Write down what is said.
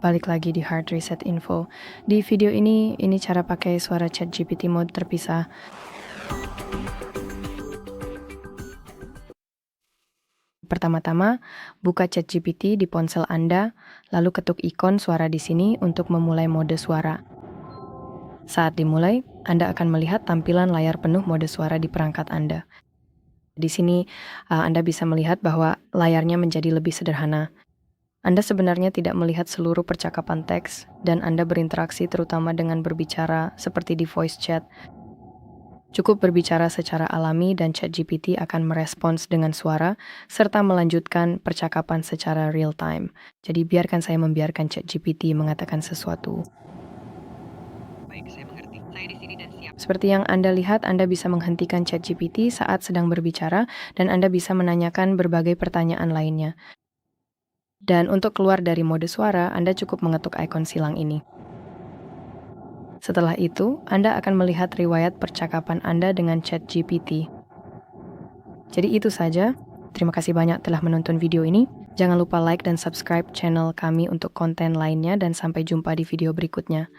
balik lagi di Hard Reset Info. Di video ini cara pakai suara ChatGPT mode terpisah. Pertama-tama, buka ChatGPT di ponsel Anda, lalu ketuk ikon suara di sini untuk memulai mode suara. Saat dimulai, Anda akan melihat tampilan layar penuh mode suara di perangkat Anda. Di sini, Anda bisa melihat bahwa layarnya menjadi lebih sederhana. Anda sebenarnya tidak melihat seluruh percakapan teks, dan Anda berinteraksi terutama dengan berbicara seperti di voice chat. Cukup berbicara secara alami dan ChatGPT akan merespons dengan suara, serta melanjutkan percakapan secara real time. Jadi biarkan saya membiarkan ChatGPT mengatakan sesuatu. Baik, saya mengerti. Saya di sini dan siap. Seperti yang Anda lihat, Anda bisa menghentikan ChatGPT saat sedang berbicara, dan Anda bisa menanyakan berbagai pertanyaan lainnya. Dan untuk keluar dari mode suara, Anda cukup mengetuk ikon silang ini. Setelah itu, Anda akan melihat riwayat percakapan Anda dengan ChatGPT. Jadi itu saja. Terima kasih banyak telah menonton video ini. Jangan lupa like dan subscribe channel kami untuk konten lainnya dan sampai jumpa di video berikutnya.